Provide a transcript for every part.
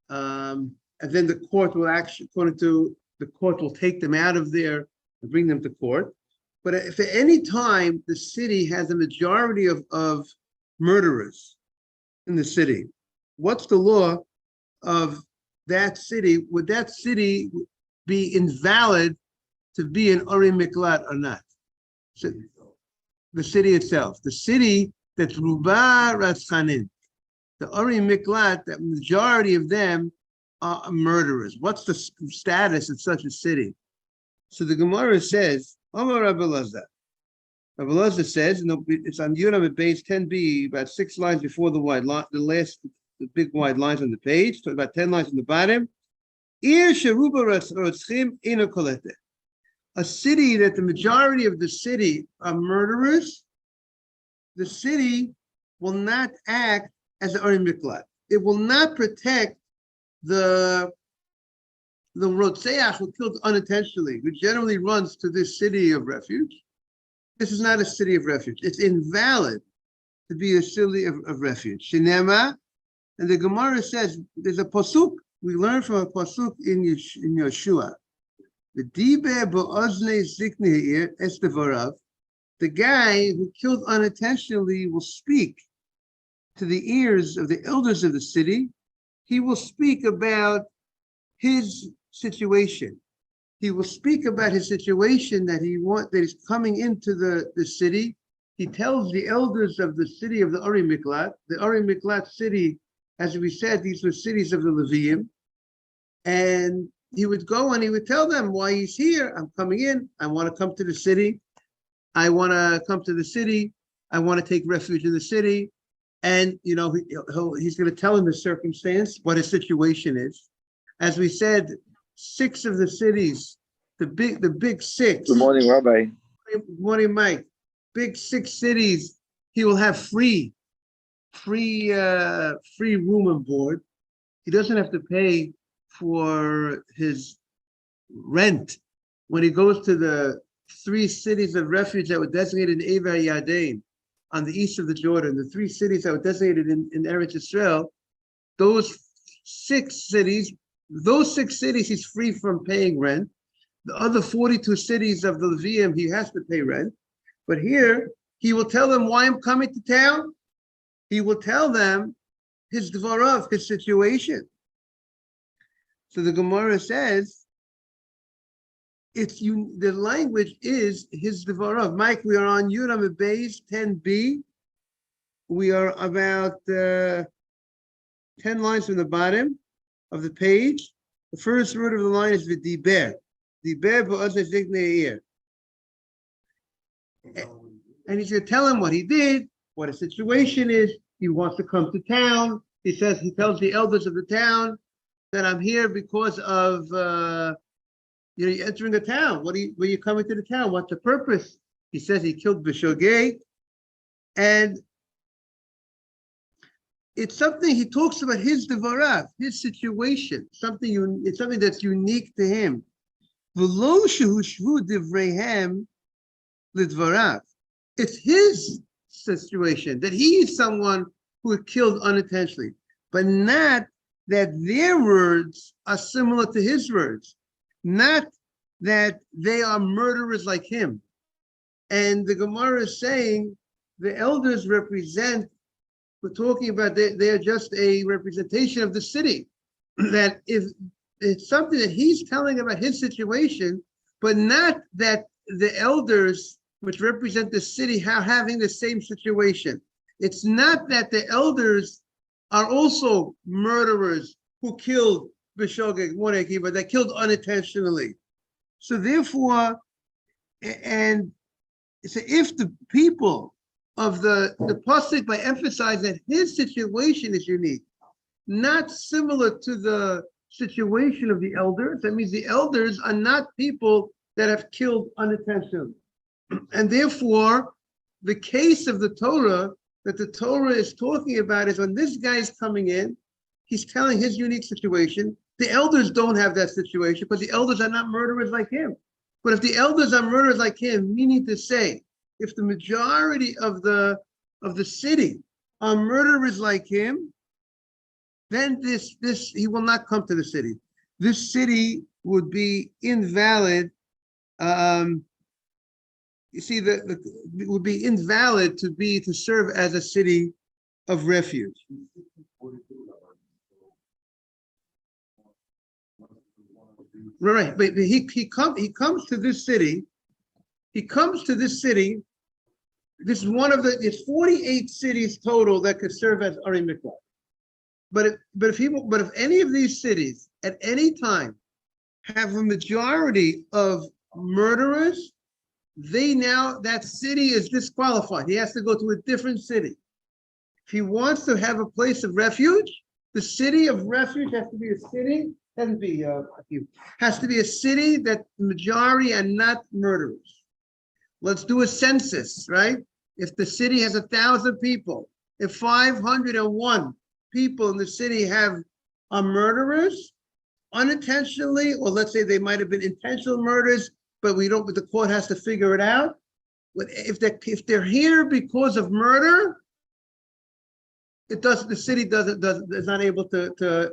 And then the court will actually, according to the court, will take them out of there and bring them to court. But if at any time the city has a majority of murderers in the city, what's the law of that city? Would that city be invalid to be an Ori Miklat or not? So, the city itself, the city that's Ruba Ratzchanin, the Ori Miklat, that majority of them are murderers. What's the status of such a city? So the Gemara says, Amar Rabbi Elazar. Rabbi Elazar says, it's on Yudam at base 10b, about 6 lines before the wide line, the big wide lines on the page, so about 10 lines on the bottom. A city that the majority of the city are murderers, the city will not act as an Ori Miklat. It will not protect the Rotzeach who killed unintentionally, who generally runs to this city of refuge. This is not a city of refuge. It's invalid to be a city of refuge. Shinema, and the Gemara says, there's a pasuk, we learn from a pasuk in Yeshua. The Dibe Bo'ozne Zikneir Estevarav, the guy who killed unintentionally will speak to the ears of the elders of the city. He will speak about his situation. He will speak about his situation that he's coming into the city. He tells the elders of the city of the Ori Miklat. The Ori Miklat city, as we said, these were cities of the Leviim. And he would go and he would tell them why he's here. I'm coming in. I want to come to the city. I want to come to the city. I want to take refuge in the city. And, he's going to tell him his circumstance, what his situation is. As we said, 6 of the cities, the big 6. Good morning, Rabbi. Good morning, Mike. Big 6 cities, he will have free room and board. He doesn't have to pay for his rent. When he goes to the 3 cities of refuge that were designated in Ever Yadein, on the east of the Jordan, the 3 cities that were designated in Eretz Israel, those 6 cities, he's free from paying rent. The other 42 cities of the Levium, he has to pay rent. But here, he will tell them why I'm coming to town. He will tell them his dvarav, his situation. So the Gemara says, the language is his dvarav. Mike, we are on Yudam Beis 10b. We are about 10 lines from the bottom of the page. The first word of the line is v'diber. Diber b'ozeh zikneir. And he's going to tell him what he did, what his situation is. He wants to come to town. He tells the elders of the town that I'm here because of you're entering a town. Were you coming to the town? What's the purpose? He says he killed Bishogeg. And it's something he talks about his devarav, his situation, it's something that's unique to him. It's his situation, that he is someone who was killed unintentionally, but not that their words are similar to his words, not that they are murderers like him. And the Gemara is saying the elders represent, we're talking about they're just a representation of the city, that if it's something that he's telling about his situation, but not that the elders, which represent the city, are having the same situation. It's not that the elders are also murderers who killed Bishogeg, Moreki, but they killed unintentionally. So therefore, and so if the people of the pasuk, by emphasizing that his situation is unique, not similar to the situation of the elders, that means the elders are not people that have killed unintentionally. And therefore, the case of the Torah that the Torah is talking about is when this guy is coming in, he's telling his unique situation. The elders don't have that situation, but the elders are not murderers like him. But if the elders are murderers like him, meaning to say, if the majority of the city are murderers like him, then this he will not come to the city. This city would be invalid. You see, it would be invalid to serve as a city of refuge. Right, but he comes to this city. He comes to this city. This is one of it's 48 cities total that could serve as Ari Miklat. But if any of these cities at any time have a majority of murderers, that city is disqualified. He has to go to a different city. If he wants to have a place of refuge, the city of refuge has to be a city, has to be a city that the majority are not murderers. Let's do a census, right? If the city has 1,000 people, if 501 people in the city are murderers, unintentionally, or let's say they might have been intentional murders, but the court has to figure it out. If they're here because of murder, the city is not able to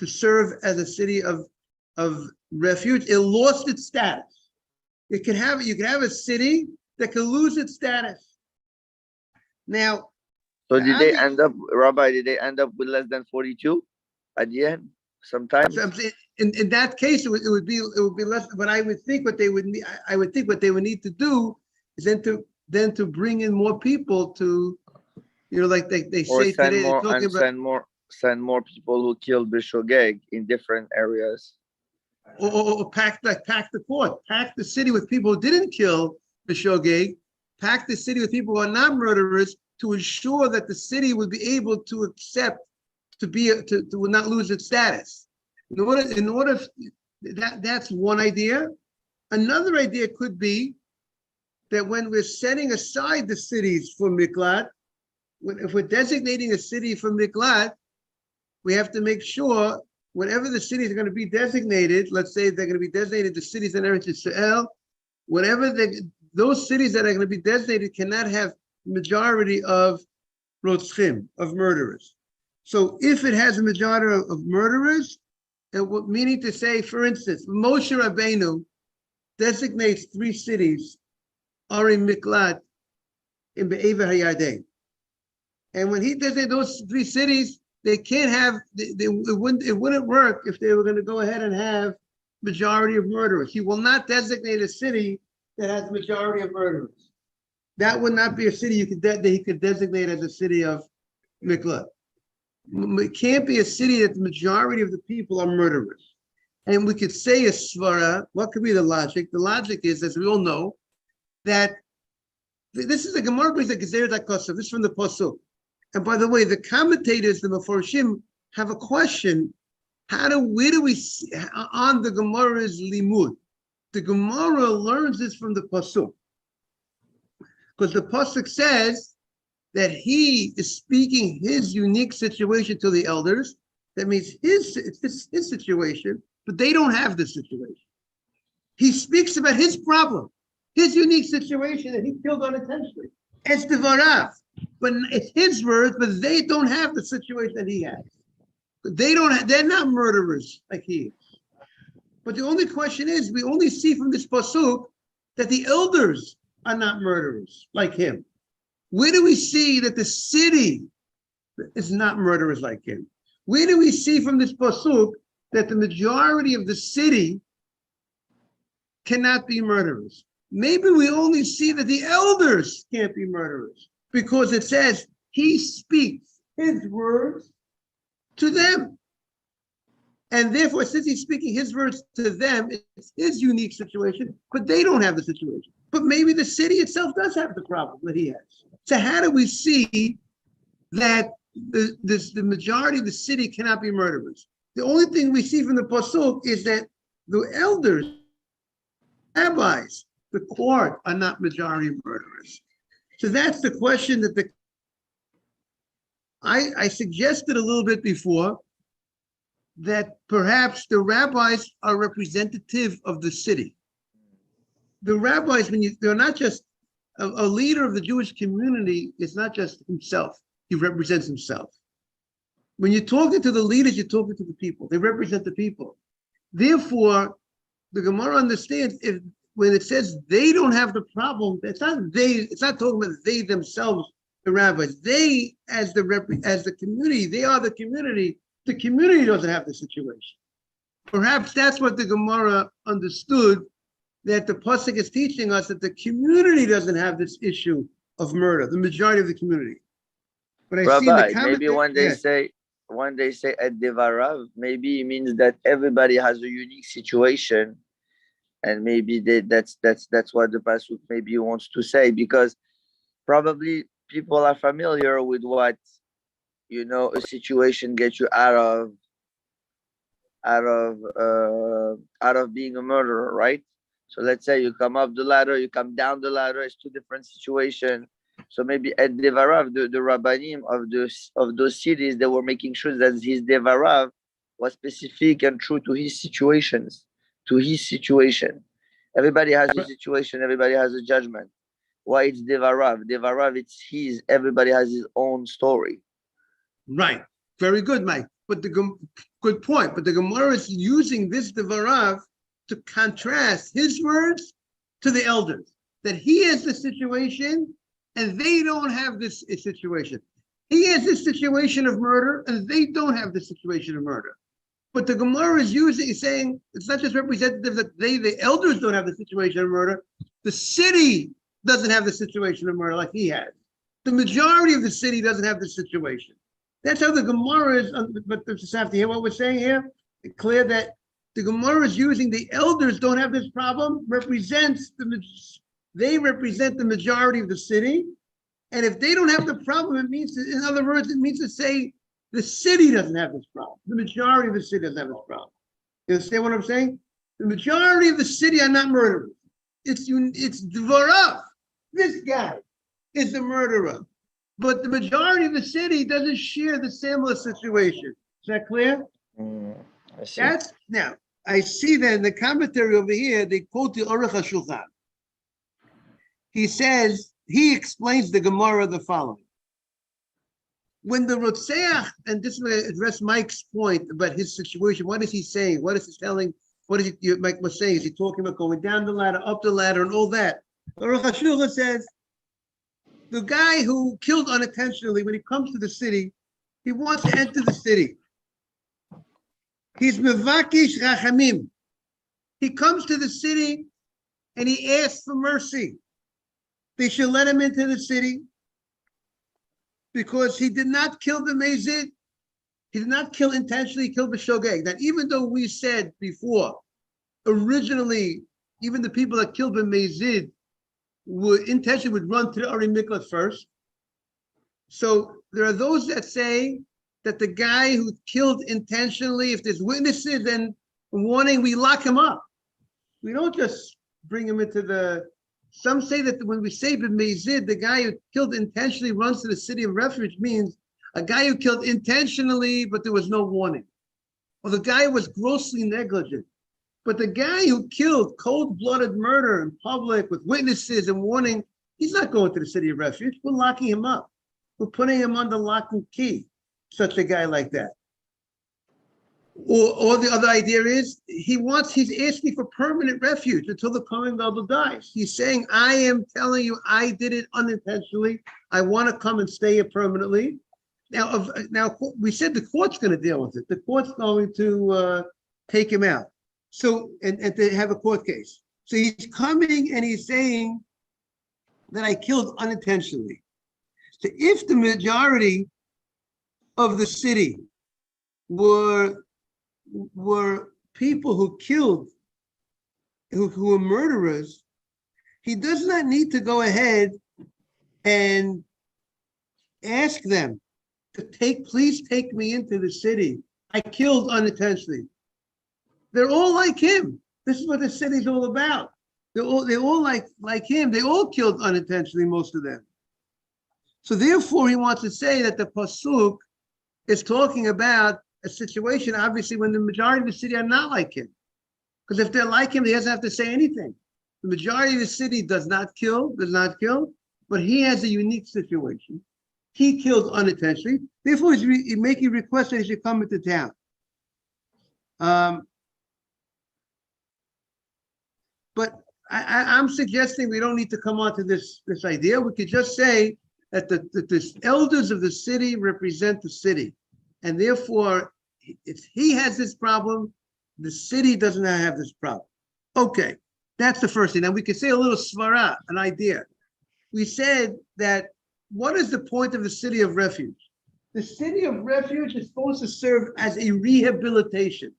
serve as a city of refuge. It lost its status. You can have a city that can lose its status. Now, so Rabbi, did they end up with less than 42 at the end? Sometimes. So I'm saying in that case, it would be less. But I would think what they would need to do is then to bring in more people to, like they say today, send more people who killed Bishogeg in different areas. Or pack the court, pack the city with people who didn't kill Bishogeg, pack the city with people who are not murderers, to ensure that the city would be able to accept to not lose its status. That's one idea. Another idea could be that when we're setting aside the cities for Miklat, if we're designating a city for Miklat, we have to make sure whatever the cities are going to be designated, let's say they're going to be designated the cities in Eretz Yisrael, those cities that are going to be designated cannot have majority of rotzchim, of murderers. So if it has a majority of murderers, meaning to say, for instance, Moshe Rabbeinu designates 3 cities, Ari Miklat, in Be'ever HaYarden. And when he designates those 3 cities, they can't have, it wouldn't work if they were going to go ahead and have majority of murderers. He will not designate a city that has a majority of murderers. That would not be a city that he could designate as a city of Miklat. It can't be a city that the majority of the people are murderers. And we could say a svara. What could be the logic? The logic is, as we all know, that this is the Gemara brings the Gezerah Dakosov. This is from the Pasuk. And by the way, the commentators, the Meforshim, have a question. Where do we see on the Gemara's limud? The Gemara learns this from the Pasuk. Because the Pasuk says that he is speaking his unique situation to the elders. That means his situation, but they don't have this situation. He speaks about his problem, his unique situation that he killed unintentionally. It's Devarav, but it's his words, but they don't have the situation that he has. They're not murderers like he is. But the only question is, we only see from this pasuk that the elders are not murderers like him. Where do we see that the city is not murderers like him? Where do we see from this pasuk that the majority of the city cannot be murderers? Maybe we only see that the elders can't be murderers because it says he speaks his words to them. And therefore, since he's speaking his words to them, it's his unique situation, but they don't have the situation. But maybe the city itself does have the problem that he has. So how do we see that the majority of the city cannot be murderers? The only thing we see from the pasuk is that the elders, rabbis, the court are not majority murderers. So that's the question that I suggested a little bit before, that perhaps the rabbis are representative of the city. The rabbis, they're not just a leader of the Jewish community, is not just himself. He represents himself. When you're talking to the leaders, you're talking to the people. They represent the people. Therefore, the Gemara understands if when it says they don't have the problem, it's not they. It's not talking about they themselves, the rabbis. They, as the community, they are the community. The community doesn't have the situation. Perhaps that's what the Gemara understood, that the pasuk is teaching us, that the community doesn't have this issue of murder. The majority of the community. But I see in the Rabbi, comment, maybe when they say at devarav, maybe it means that everybody has a unique situation, and maybe that's what the pasuk maybe wants to say, because probably people are familiar with what a situation gets you out of being a murderer, right? So let's say you come up the ladder, you come down the ladder. It's two different situations. So maybe at devarav, the rabbanim of those cities, they were making sure that his devarav was specific and true to his situations, to his situation. Everybody has a situation. Everybody has a judgment. Why it's devarav? Devarav, it's his. Everybody has his own story. Right. Very good, Mike. But good point. But the Gemara is using this devarav to contrast his words to the elders, that he has the situation and they don't have this situation. He has this situation of murder and they don't have the situation of murder. But the Gemara is saying it's not just representative that the elders don't have the situation of murder. The city doesn't have the situation of murder like he has. The majority of the city doesn't have the situation. That's how the Gemara is. But you just have to hear what we're saying here. It's clear that the Gemara is using the elders don't have this problem, they represent the majority of the city. And if they don't have the problem, it means, in other words, it means to say the city doesn't have this problem. The majority of the city doesn't have this problem. You understand what I'm saying? The majority of the city are not murderers. It's Dvarav. This guy is the murderer. But the majority of the city doesn't share the similar situation. Is that clear? I see. Now, I see that in the commentary over here, they quote the Aruch HaShulchan. He explains the Gemara the following. When the Rotzeach, and this will address Mike's point about his situation, what is he saying? What is he telling? What is it Mike was saying? Is he talking about going down the ladder, up the ladder, and all that? Aruch HaShulchan says, the guy who killed unintentionally, when he comes to the city, he wants to enter the city. He's mevakish rachamim. He comes to the city and he asks for mercy. They should let him into the city because he did not kill the mezid. He did not kill intentionally, he killed the shogeg. That even though we said before, originally, even the people that killed the mezid would run to the Ari Miklat first. So there are those that say that the guy who killed intentionally, if there's witnesses and warning, we lock him up. We don't just bring him into some say that when we say b'meizid, the guy who killed intentionally runs to the city of refuge means a guy who killed intentionally, but there was no warning. Or the guy was grossly negligent. But the guy who killed cold-blooded murder in public with witnesses and warning, he's not going to the city of refuge. We're locking him up. We're putting him under lock and key, such a guy like that. Or the other idea is he's asking for permanent refuge until the Kohen Gadol dies. He's saying, I am telling you, I did it unintentionally. I want to come and stay here permanently. Now we said the court's going to deal with it. The court's going to take him out. So, and to have a court case. So he's coming and he's saying that I killed unintentionally. So if the majority of the city were people who killed, who were murderers, he does not need to go ahead and ask them to please take me into the city. I killed unintentionally. They're all like him. This is what the city's all about. They're all like him. They all killed unintentionally, most of them. So therefore, he wants to say that the pasuk is talking about a situation, obviously, when the majority of the city are not like him. Because if they're like him, he doesn't have to say anything. The majority of the city does not kill, but he has a unique situation. he killed unintentionally. Therefore, he's making a request that he should come into town. But I'm suggesting we don't need to come on to this idea. We could just say that the elders of the city represent the city. And therefore, if he has this problem, the city does not have this problem. Okay, that's the first thing. Now we could say a little svara, an idea. We said that what is the point of the city of refuge? The city of refuge is supposed to serve as a rehabilitation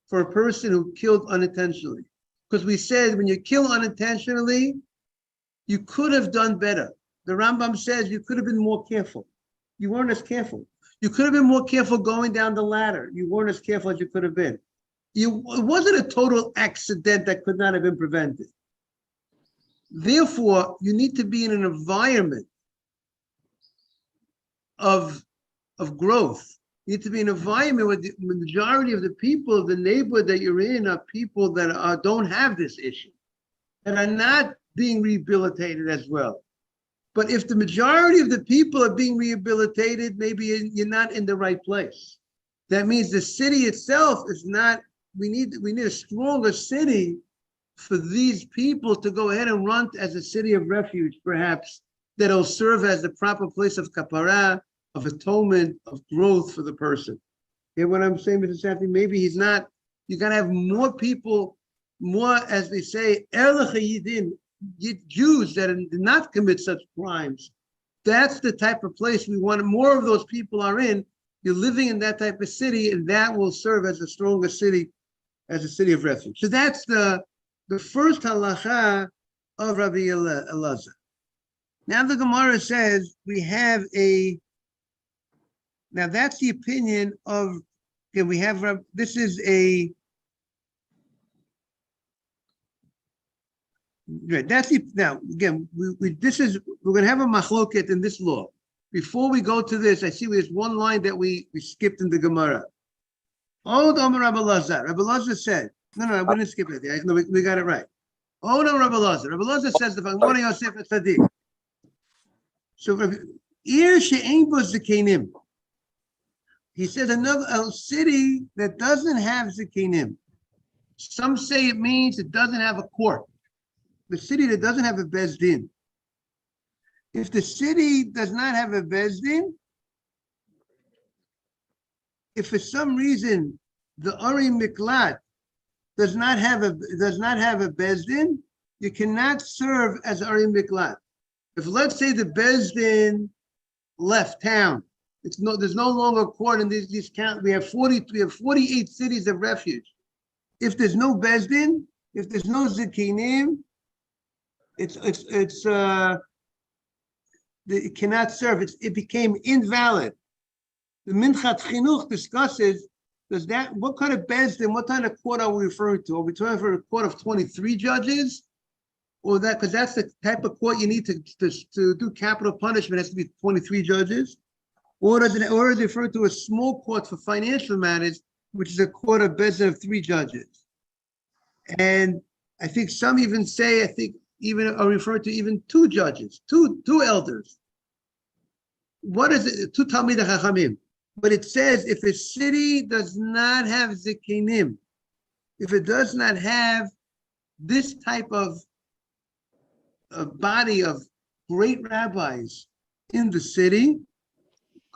for a person who killed unintentionally. Because we said when you kill unintentionally, you could have done better. The Rambam says you could have been more careful. You weren't as careful. You could have been more careful going down the ladder. You weren't as careful as you could have been. It wasn't a total accident that could not have been prevented. Therefore, you need to be in an environment of growth. You need to be in an environment where the majority of the people of the neighborhood that you're in are people that don't have this issue and are not being rehabilitated as well. But if the majority of the people are being rehabilitated, maybe you're not in the right place. That means the city itself is not, we need a stronger city for these people to go ahead and run as a city of refuge, perhaps, that'll serve as the proper place of kapara, of atonement, of growth for the person. Hear what I'm saying, Mr. Safi? Maybe he's not, you gotta have more people, more, as they say, Jews that did not commit such crimes. That's the type of place we want. More of those people are in. You're living in that type of city, and that will serve as a stronger city, as a city of refuge. So that's the first halacha of Rabbi Elazar. Now the Gemara says we have now that's the opinion of, again, we have, this is right, that's the, now again, we're going to have a machloket in this law. Before we go to this, I see there's one line that we skipped in the Gemara. Hold on, Rabbi Elazar. Rabbi Elazar said, no, we didn't skip it. No, we got it right. Hold on, Rabbi Elazar. Rabbi Elazar says the following, Yosef Tzaddik. So, he said a city that doesn't have Zikanim. Some say it means it doesn't have a court. The city that doesn't have a Bezdin. If the city does not have a Bezdin, if for some reason the Ari Miklat does not have a Bezdin, you cannot serve as Ari Miklat. If, let's say, the Bezdin left town, there's no longer a court in these counties. We have 48 cities of refuge. If there's no Bezdin, if there's no Zikinim, it cannot serve. It became invalid. The Minchat Chinuch discusses, what kind of Bezdin, what kind of court are we referring to? Are we referring to a court of 23 judges? Or that, because that's the type of court you need to do capital punishment, has to be 23 judges. Or is it referred to a small court for financial matters, which is a court of Bezdin of 3 judges? And I think some even say, even are referred to even 2 judges, two elders. What is it? 2 Talmidei Chachamim. But it says if a city does not have Zikinim, if it does not have this type of a body of great rabbis in the city,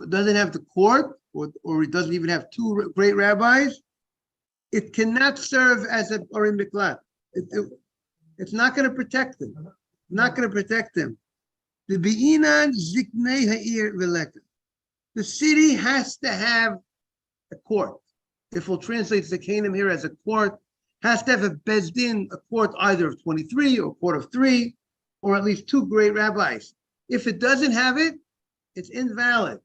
doesn't have the court, or it doesn't even have 2 great rabbis, it cannot serve as a Ori Miklat. It's not going to protect them. Not going to protect them. The Be'inan Ziknei Ha'ir Veleka. The city has to have a court. If we'll translate Zikanim here as a court, has to have a Bezdin, a court either of 23 or a court of 3, or at least 2 great rabbis. If it doesn't have it, it's invalid.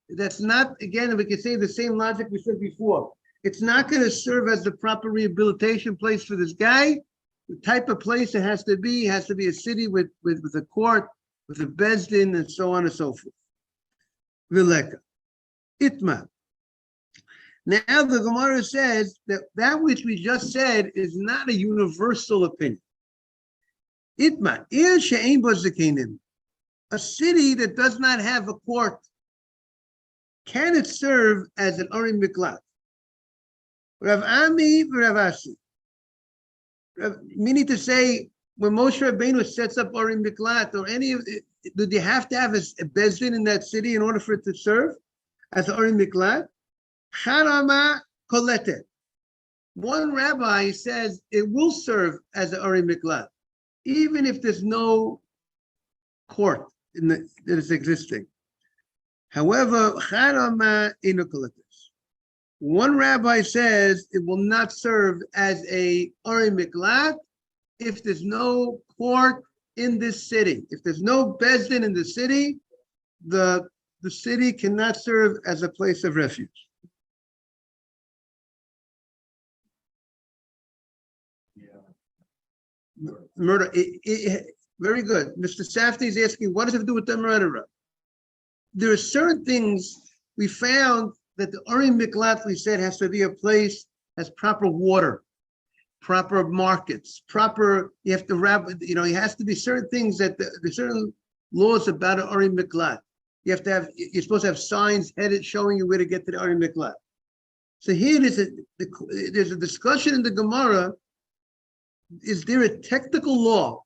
That's not, again, we could say the same logic we said before. It's not going to serve as the proper rehabilitation place for this guy. The type of place it has to be a city with a court, with a Bezdin, and so on and so forth. Vileka. Itma. Now the Gemara says that which we just said is not a universal opinion. Itma. Ir she'ein bo zikanim. a city that does not have a court, can it serve as an Arim Miklat? Rav Ami, Rav Ashi. Meaning to say, when Moshe Rabbeinu sets up Arim Miklat or any of it, do they have to have a bezdin in that city in order for it to serve as Arim Miklat? Harama koletet. One rabbi says it will serve as an Arim Miklat, even if there's no court that is existing. However, Harama inokoletes. One rabbi says it will not serve as a Arim Miklat if there's no court in this city. If there's no bezdin in the city, the city cannot serve as a place of refuge. Murder. Very good. Mr. Safdie is asking, what does it have to do with the murderer? There are certain things we found that the Arim Miklat, we said, has to be a place has proper water, proper markets, you have to wrap, it has to be certain things that there's certain laws about an Arim Miklat. You're supposed to have signs headed showing you where to get to the Arim Miklat. So here there's a discussion in the Gemara. Is there a technical law?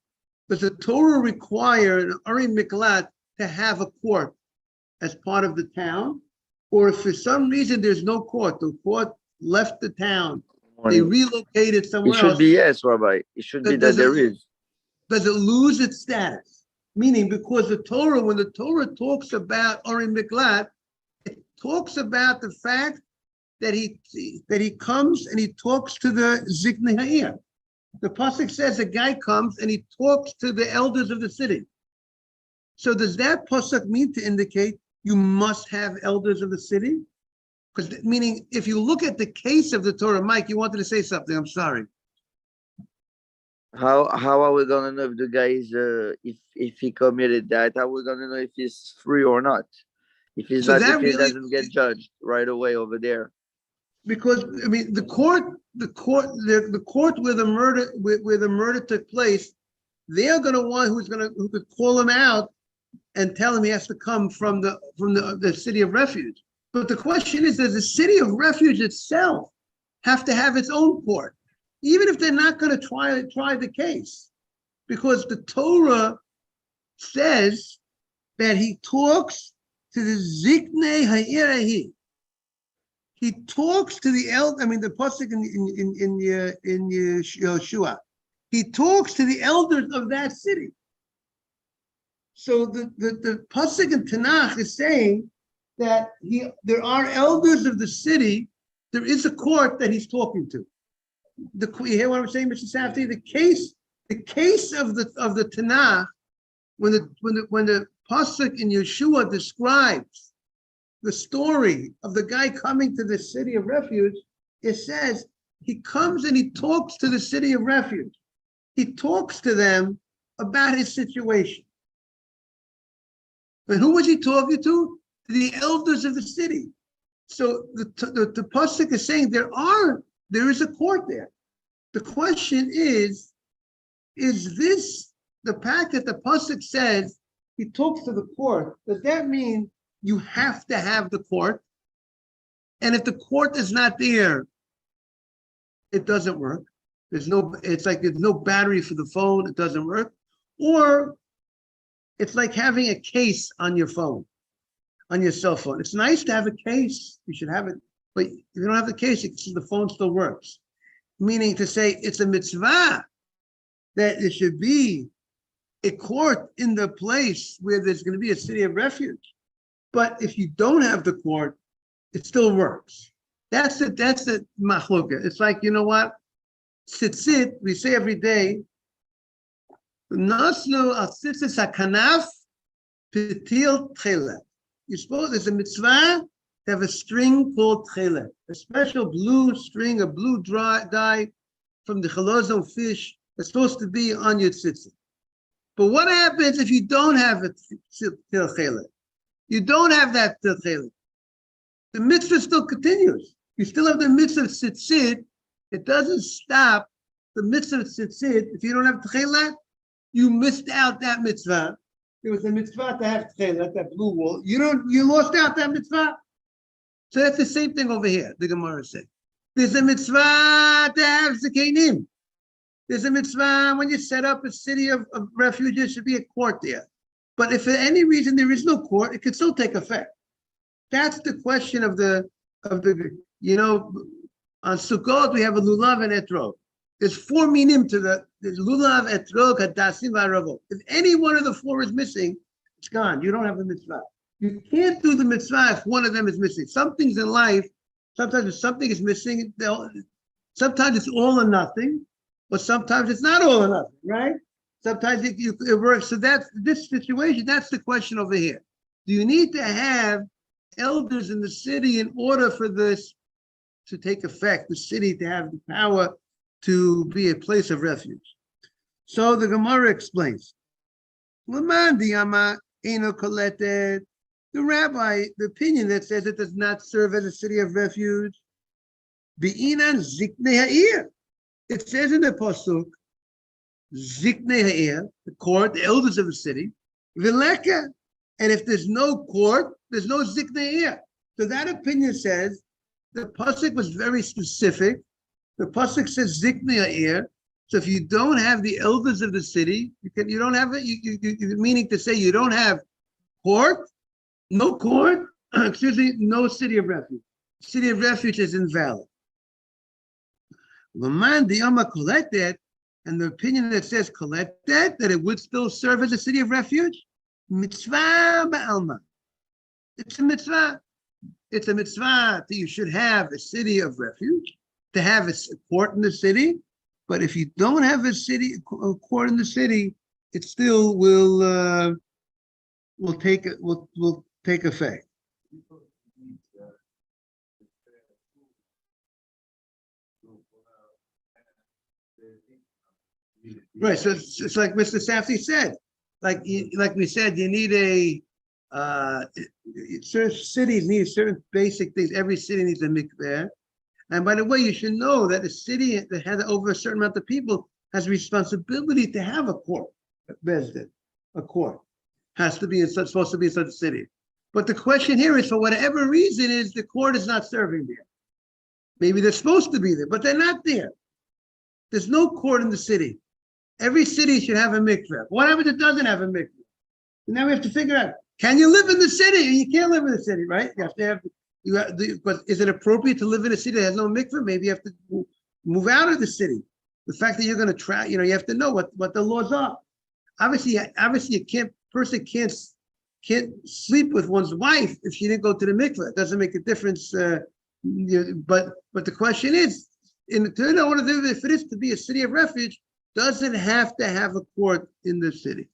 Does the Torah require an Arim Miklat to have a court as part of the town? Or if for some reason there's no court, the court left the town, they relocated somewhere else. It should be yes, Rabbi. It should be that there is. Does it lose its status? Meaning, because the Torah, when the Torah talks about Arim Miklat, it talks about the fact that he comes and he talks to the Ziknei Ha'ir. The pasuk says a guy comes and he talks to the elders of the city. So does that pasuk mean to indicate you must have elders of the city? Because meaning, if you look at the case of the Torah, Mike, you wanted to say something. I'm sorry. How are we gonna know if the guy is if he committed that? How are we gonna know if he's free or not? If he's not, if he doesn't get judged right away over there. Because the court where the murder took place, they're going to want who could call him out and tell him he has to come from the city of refuge. But the question is, does the city of refuge itself have to have its own court, even if they're not going to try the case? Because the Torah says that he talks to the Ziknei Ha'irahi. He talks to the elder. The pasuk in Yeshua. He talks to the elders of that city. So the pasuk in Tanakh is saying that there are elders of the city. There is a court that he's talking to. You hear what I'm saying, Mr. Safdie? The case of the Tanakh, when the pasuk in Yeshua describes the story of the guy coming to the city of refuge, it says he comes and he talks to the city of refuge. He talks to them about his situation. And who was he talking to? The elders of the city. So the pasuk is saying there is a court there. The question is this the fact that the pasuk says he talks to the court? Does that mean you have to have the court? And if the court is not there, it doesn't work. It's like there's no battery for the phone, it doesn't work. Or it's like having a case on your phone, on your cell phone. It's nice to have a case, you should have it, but if you don't have the case, the phone still works. Meaning to say it's a mitzvah that there should be a court in the place where there's going to be a city of refuge. But if you don't have the court, it still works. That's the machloka. It's like, you know what? Tzitzit, we say every day, Nasnu al tzitzit hakanaf pitil tchelet. You're supposed, there's a mitzvah to have a string called tchelet, a special blue string, a blue dye from the chalazon fish that's supposed to be on your tzitzit. But what happens if you don't have a tchelet? You don't have that tchelet. The mitzvah still continues. You still have the mitzvah of tzitzit. It doesn't stop the mitzvah of tzitzit. If you don't have tchelet, you missed out that mitzvah. there was a mitzvah to have tchelet, that blue wall. You lost out that mitzvah. So that's the same thing over here, the Gemara said. There's a mitzvah to have zakenim. There's a mitzvah when you set up a city of refuge, there should be a court there. But if for any reason there is no court, it could still take effect. That's the question of the on Sukkot we have a lulav and etrog. There's 4 minim to there's lulav, etrog, hadasim, v'aravot. If any one of the 4 is missing, it's gone. You don't have the mitzvah. You can't do the mitzvah if one of them is missing. Some things in life, sometimes if something is missing, sometimes it's all or nothing, but sometimes it's not all or nothing, right? Sometimes it works. So that's this situation. That's the question over here. Do you need to have elders in the city in order for this to take effect, the city to have the power to be a place of refuge? So the Gemara explains. The rabbi, the opinion that says it does not serve as a city of refuge, it says in the pasuk, Ziknei ha'ir, the court, the elders of the city, Vileka. And if there's no court, there's no Ziknei ha'ir. So that opinion says the pasuk was very specific. The pasuk says Ziknei ha'ir. So if you don't have the elders of the city, you don't have it. Meaning to say you don't have court, no court. Excuse me, no city of refuge. City of refuge is invalid. Laman diyama collected. And the opinion that says collected, that it would still serve as a city of refuge, mitzvah ba'alma. It's a mitzvah. It's a mitzvah that you should have a city of refuge, to have a court in the city. But if you don't have a court in the city, it still will take effect. Right, so it's like Mr. Safdie said, like we said, you need certain cities need certain basic things. Every city needs a mikveh. And by the way, you should know that a city that has over a certain amount of people has responsibility to have a court. A court has to be supposed to be in such a city. But the question here is, for whatever reason, is the court is not serving there. Maybe they're supposed to be there, but they're not there. There's no court in the city. Every city should have a mikveh. What happens if it doesn't have a mikveh? Now we have to figure out, can you live in the city? You can't live in the city, right? But is it appropriate to live in a city that has no mikveh? Maybe you have to move out of the city. The fact that you're going to try, you have to know what the laws are. Obviously, person can't sleep with one's wife if she didn't go to the mikveh. It doesn't make a difference. But the question is, if it is to be a city of refuge, does it have to have a court in the city?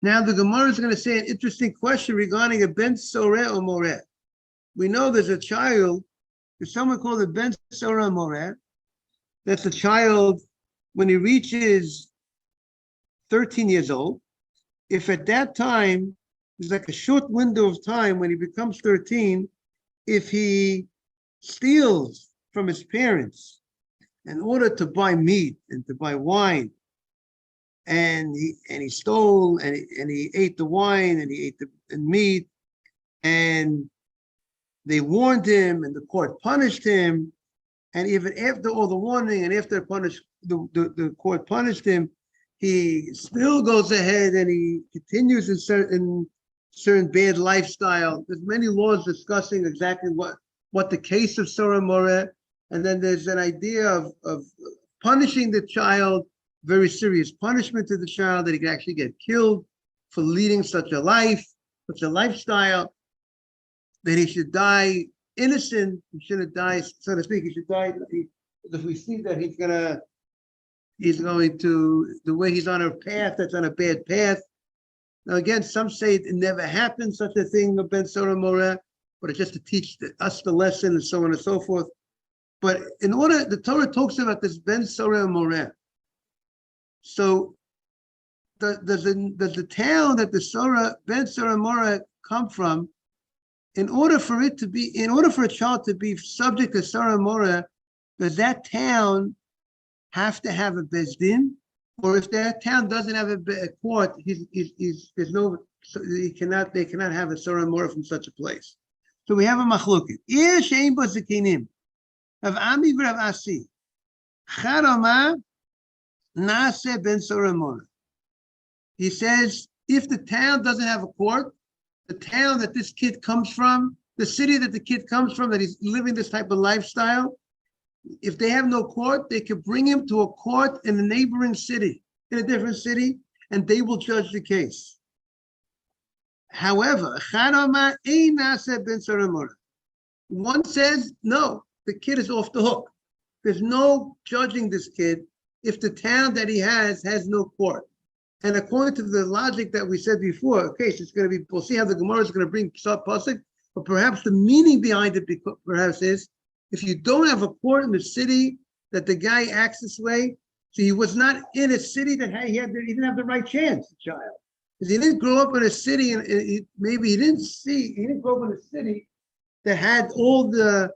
Now the Gemara is going to say an interesting question regarding a ben soreh or moreh. We know there's a child, there's someone called a ben soreh or moreh. That's a child when he reaches 13 years old. If at that time, there's like a short window of time when he becomes 13, if he steals from his parents in order to buy meat and to buy wine, and he stole and he ate the wine and he ate the meat, and they warned him and the court punished him, and even after all the warning and after the court punished him, he still goes ahead and he continues in certain bad lifestyle. There's many laws discussing exactly what the case of Soreh Moreh. And then there's an idea of punishing the child, very serious punishment to the child, that he can actually get killed for leading such a life, such a lifestyle, that he should die innocent. He shouldn't die, so to speak. He should die if we see that he's going to, the way he's on a path, that's on a bad path. Now, again, some say it never happened, such a thing, of Ben Soreh Moreh, but it's just to teach us the lesson and so on and so forth. But the Torah talks about this Ben Soreh Moreh. So does the town that the Ben Soreh Moreh come from, in order for a child to be subject to Soreh Moreh, does that town have to have a Beis Din? or if that town doesn't have a court, there's no, so they cannot have a Surah Mora from such a place. So we have a machloket. Shein bo zekinim, Rav Ami v'Rav Asi, Charama nase ben Surah Mora. He says, if the town doesn't have a court, the town that this kid comes from, the city that the kid comes from, that he's living this type of lifestyle, if they have no court, they could bring him to a court in a neighboring city, in a different city, and they will judge the case. However, one says, no, the kid is off the hook. There's no judging this kid if the town that he has no court. And according to the logic that we said before, okay, so it's going to be, we'll see how the Gemara is going to bring pasuk, but perhaps the meaning behind it perhaps is, if you don't have a court in the city that the guy acts this way, so he was not in a city that he didn't have the right chance, the child. Because he didn't grow up in a city, and maybe he didn't grow up in a city that had all the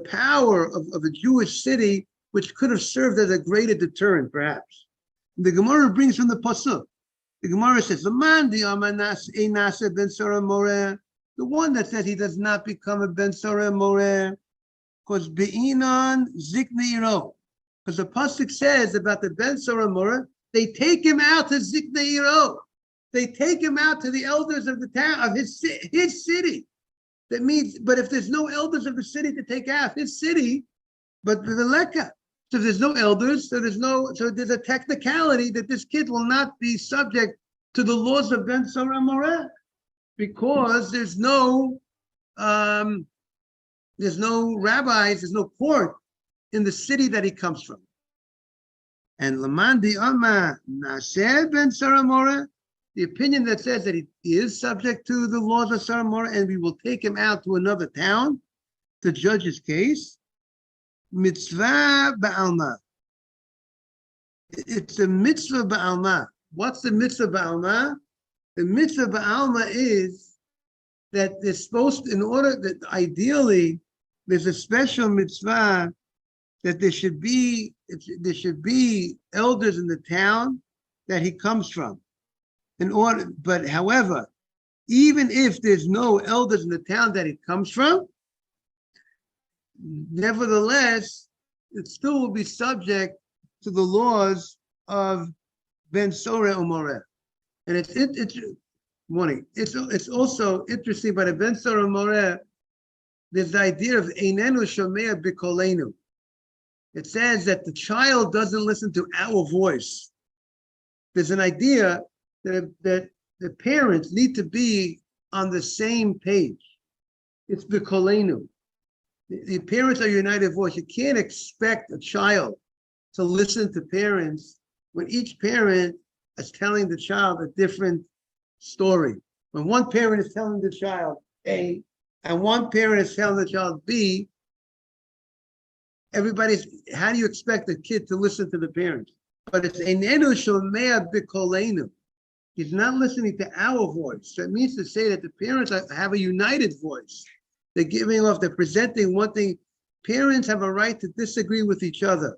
power of a Jewish city, which could have served as a greater deterrent, perhaps. The Gemara brings from the pasuk. The Gemara says, the one that says he does not become a ben Sorah Moreh, because be'inon zikneiro. Because the pasuk says about the ben Sorah Moreh, they take him out to zikneiro. They take him out to the elders of the town, of his city. That means, but if there's no elders of the city to take out his city, but the leka. So if there's no elders, so there's a technicality that this kid will not be subject to the laws of ben Sorah Moreh, because there's no rabbis, there's no court in the city that he comes from. And Lamandi Amma Naseh ben Sorah Moreh, the opinion that says that he is subject to the laws of Sorah Moreh, and we will take him out to another town to judge his case. Mitzvah ba'alma. It's a mitzvah ba'alma. What's the mitzvah ba'alma? The mitzvah ba'alma is that they're supposed to, in order that ideally there's a special mitzvah that there should be elders in the town that he comes from. But however, even if there's no elders in the town that he comes from, nevertheless, it still will be subject to the laws of ben Sorah Moreh. And it's also interesting by the ben Sorah Moreh, there's the idea of einenu shomea b'kolenu. It says that the child doesn't listen to our voice. There's an idea that the parents need to be on the same page. It's b'kolenu. The parents are united voice. You can't expect a child to listen to parents when each parent is telling the child a different story. When one parent is telling the child A and one parent is telling the child B, how do you expect a kid to listen to the parents? But it's einenu shomea b'kolenu. He's not listening to our voice. So it means to say that the parents have a united voice. They're giving off, they're presenting one thing. Parents have a right to disagree with each other.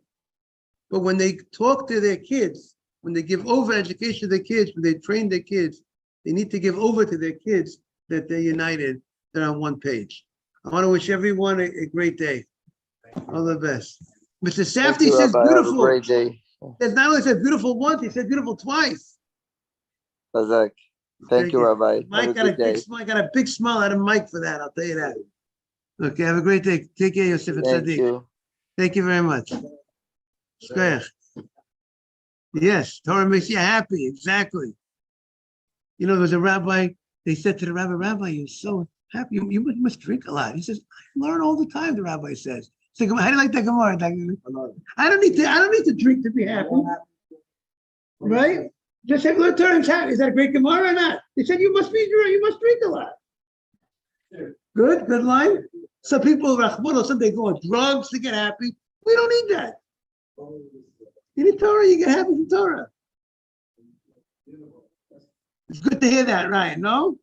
But when they talk to their kids, when they give over education to their kids, when they train their kids, they need to give over to their kids that they're united, they're on one page. I want to wish everyone a great day. All the best. Mr. Safdie says Rabbi. beautiful. Have a great day. There's not only said beautiful once, he said beautiful twice. Razak. Thank you, Rabbi. Mike got a big smile out of Mike for that, I'll tell you that. Okay, have a great day. Take care, Yosef and Thank Sadiq. you. Thank you very much. Shkoyach. Yes, Torah makes you happy, exactly. You know, there was a rabbi, they said to the rabbi, you're so happy, you must drink a lot. He says, I learn all the time, the rabbi says. So, how do you like that Gemara? I don't need to drink to be happy. Right? Just say, learn Torah happy. Is that a great Gemara or not? They said, you must drink a lot. Good line. Some people, they go on drugs to get happy. We don't need that. You need Torah, you get happy from Torah. It's good to hear that, Ryan, no?